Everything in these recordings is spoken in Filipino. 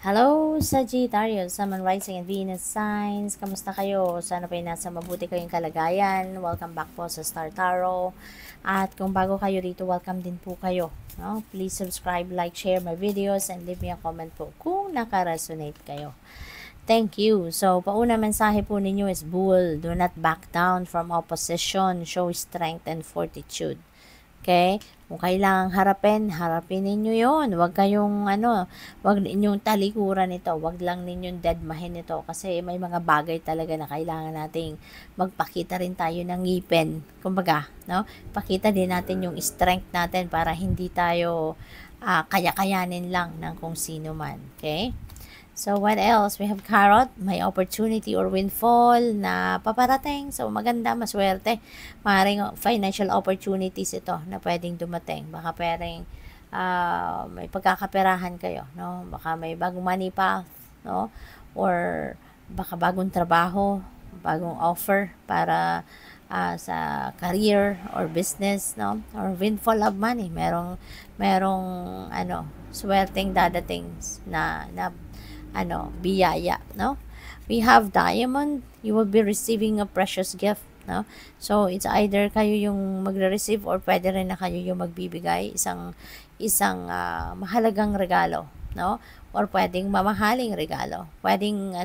Hello, Sagittarius, Sun, Moon, Rising, and Venus signs. Kamusta kayo? Sana pa nasa mabuti kayong kalagayan. Welcome back po sa Star Tarot. At kung bago kayo rito, welcome din po kayo. No? Please subscribe, like, share my videos, and leave me a comment po kung naka-resonate kayo. Thank you. So, pauna mensahe po ninyo is Bull. Do not back down from opposition. Show strength and fortitude. Okay? Kung kailangang harapin ninyo yon. Huwag kayong, huwag ninyong talikuran ito. Huwag lang ninyong deadmahin ito. Kasi may mga bagay talaga na kailangan nating magpakita rin tayo ng ngipin. Kumbaga, no? Pakita din natin yung strength natin para hindi tayo kaya-kayanin lang ng kung sino man. Okay? So, what else? We have Carrot, may opportunity or windfall na paparating. So, maganda, maswerte. Maaaring financial opportunities ito na pwedeng dumating. Baka pwedeng may pagkakaperahan kayo, no? Baka may bagong money path, no? Or baka bagong trabaho, bagong offer para sa career or business, no? Or windfall of money. Merong swerteng dadating na biyaya, no? We have Diamond, you will be receiving a precious gift, no? So, it's either kayo yung magre-receive or pwede rin na kayo yung magbibigay isang mahalagang regalo, no? Or pwedeng mamahaling regalo. Pwedeng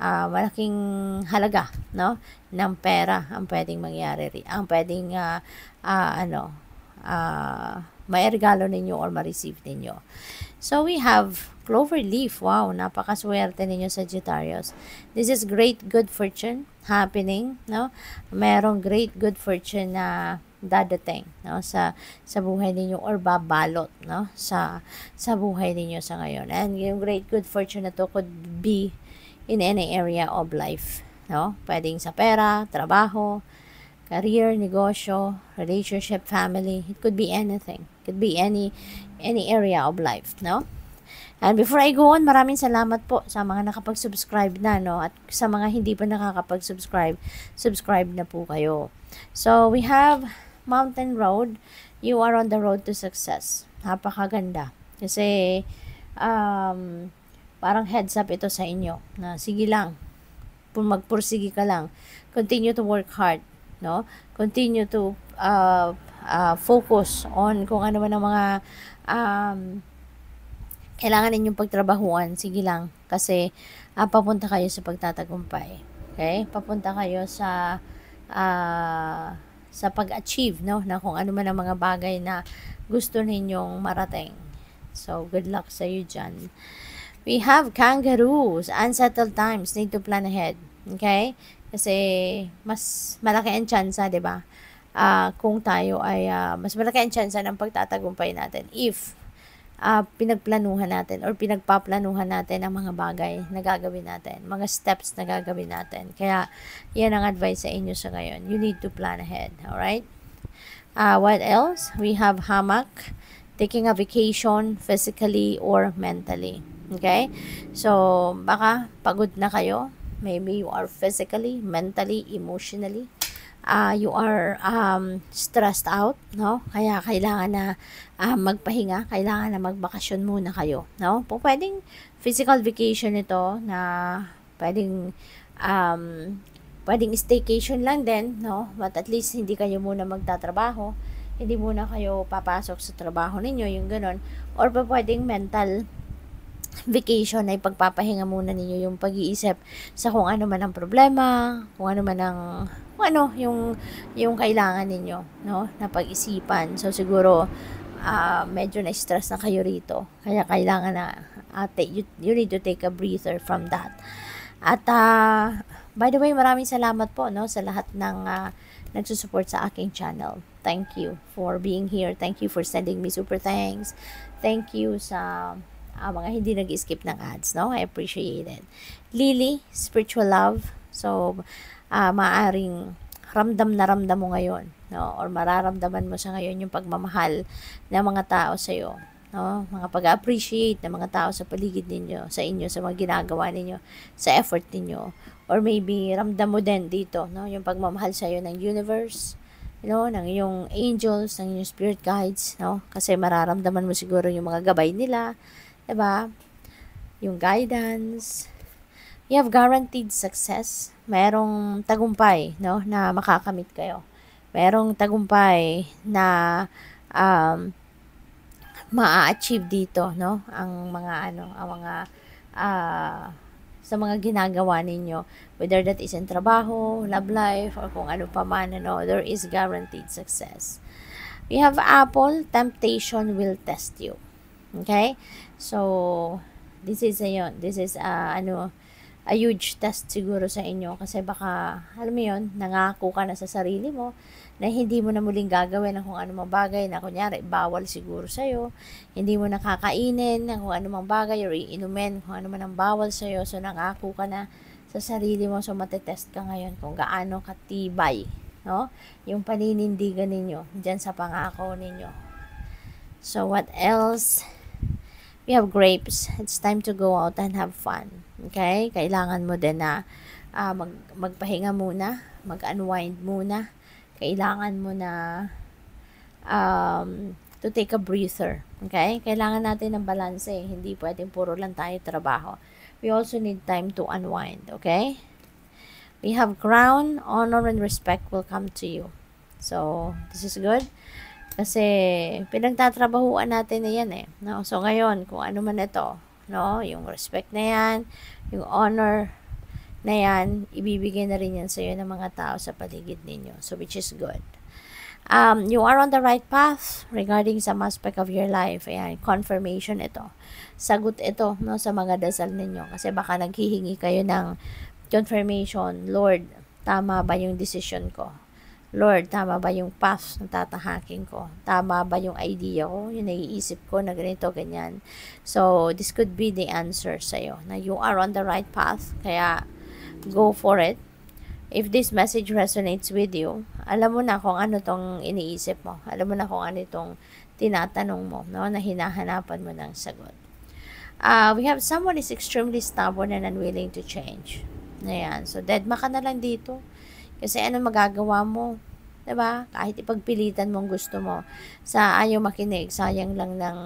malaking halaga, no? Ng pera ang pwedeng mangyari, ang pwedeng may regalo ninyo or ma-receive ninyo. So, we have Clover Leaf. Wow, napakaswerte ninyo, Sagittarius. This is great good fortune happening, no? Merong great good fortune na dadating, no? Sa buhay ninyo or babalot, no? Sa buhay ninyo sa ngayon. And yung great good fortune na to could be in any area of life, no? Pwedeng sa pera, trabaho, career, negosyo, relationship, family. It could be anything. It could be any area of life, no? And before I go on, maraming salamat po sa mga nakapag-subscribe na, no? At sa mga hindi pa nakakapag-subscribe, subscribe na po kayo. So, we have Mountain Road. You are on the road to success. Napakaganda. Kasi, parang heads up ito sa inyo. Na sige lang. Magpursige ka lang. Continue to work hard, no? Continue to focus on kung ano man ang mga kailangan ninyong pagtrabahuan. Sige lang. Kasi papunta kayo sa pagtatagumpay. Okay? Papunta kayo sa pag-achieve, no? Na kung ano man ang mga bagay na gusto ninyong marating. So, good luck sa iyo dyan. We have Kangaroos. Unsettled times. Need to plan ahead. Okay? Kasi mas malaki ang tsansa, di ba? Kung tayo ay mas malaki ang tsansa ng pagtatagumpay natin if pinagplanuhan natin or pinagpaplanuhan natin ang mga bagay na gagawin natin, mga steps na gagawin natin. Kaya, yan ang advice sa inyo sa ngayon. You need to plan ahead. Alright? What else? We have Hammock, taking a vacation physically or mentally. Okay? So, baka pagod na kayo. Maybe you are physically, mentally, emotionally. You are stressed out, no? Kaya kailangan na magpahinga, kailangan na magbakasyon muna kayo, no? Pwedeng physical vacation ito na pwedeng staycation lang din, no? But at least hindi kayo muna magtatrabaho, hindi muna kayo papasok sa trabaho ninyo, yung ganun. Or pwedeng mental vacation ay pagpapahinga muna ninyo yung pag-iisip sa kung ano man ang problema, kung ano man ang yung kailangan ninyo, no, na pag-isipan. So siguro medyo na-stress na kayo rito. Kaya kailangan na you need to take a breather from that. At by the way, maraming salamat po, no, sa lahat ng nagsusupport sa aking channel. Thank you for being here. Thank you for sending me super thanks. Thank you sa mga hindi nag-skip ng ads, no? I appreciate it. Lily, spiritual love. So, maaring ramdam mo ngayon, no? Or mararamdaman mo sa ngayon yung pagmamahal ng mga tao sa iyo, no? Mga pag-appreciate ng mga tao sa paligid ninyo, sa inyo, sa mga ginagawa ninyo, sa effort ninyo. Or maybe ramdam mo din dito, no? Yung pagmamahal sa iyo ng universe, ng iyong angels, ng iyong spirit guides, no? Kasi mararamdaman mo siguro yung mga gabay nila, diba? yung guidance. You have guaranteed success. Merong tagumpay, no, na makakamit kayo. Merong tagumpay na maa-achieve dito, no, ang mga sa mga ginagawa ninyo, whether that is in trabaho, love life, or kung ano pa man, there is guaranteed success. We have Apple, temptation will test you. Okay? So, this is a huge test siguro sa inyo kasi baka, alam mo yun, nangako ka na sa sarili mo na hindi mo na muling gagawin ng kung ano mang bagay na kunyari, bawal siguro sa'yo, hindi mo nakakainin ng kung ano mang bagay or iinumin kung ano man ang bawal sa'yo, so nangako ka na sa sarili mo, so matetest ka ngayon kung gaano katibay, no? Yung paninindigan ninyo dyan sa pangako ninyo. So, what else? We have grapes. It's time to go out and have fun. Okay? Kailangan mo din na magpahinga muna, mag-unwind muna. Kailangan mo na to take a breather. Okay? Kailangan natin ng balance eh. Hindi pwedeng puro lang tayo trabaho. We also need time to unwind. Okay? We have crown, honor, and respect will come to you. So, this is good. Kasi, pinagtatrabahuan natin na yan eh. No? So, ngayon, kung ano man ito, no? Yung respect na yan, yung honor na yan, ibibigay na rin yan sa iyo ng mga tao sa paligid ninyo. So, which is good. You are on the right path regarding some aspect of your life. Ayan, confirmation ito. Sagot ito, no, sa mga dasal ninyo. Kasi baka naghihingi kayo ng confirmation. Lord, tama ba yung decision ko? Lord, tama ba yung path na tatahakin ko? Tama ba yung idea ko? Yung naiisip ko na ganito, ganyan. So, this could be the answer sa'yo. Na you are on the right path. Kaya, go for it. If this message resonates with you, alam mo na kung ano tong iniisip mo. Alam mo na kung ano itong tinatanong mo, no? Na hinahanapan mo ng sagot. We have someone is extremely stubborn and unwilling to change. Ayan. So, deadma ka na lang dito. Kasi ano magagawa mo? Diba? Kahit ipagpilitan mong gusto mo. Sa ayaw makinig, sayang lang ng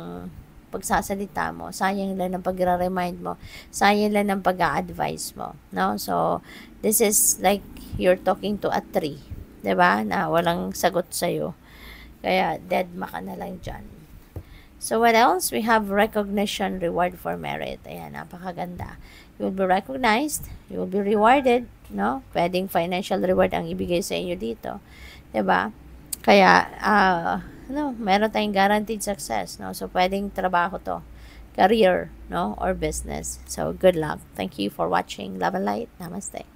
pagsasalita mo. Sayang lang ng pag-remind mo. Sayang lang ng pag-a-advise mo. No? So, this is like you're talking to a tree. Diba? Na walang sagot sa'yo. Kaya, deadma ka na lang dyan. So, what else? We have recognition, reward for merit. Ayan, napakaganda. You will be recognized. You will be rewarded. No? Pwedeng financial reward ang ibigay sa inyo dito. Diba? Kaya, meron tayong guaranteed success. No? So, pwedeng trabaho to. Career, no? Or business. So, good luck. Thank you for watching. Love and light. Namaste.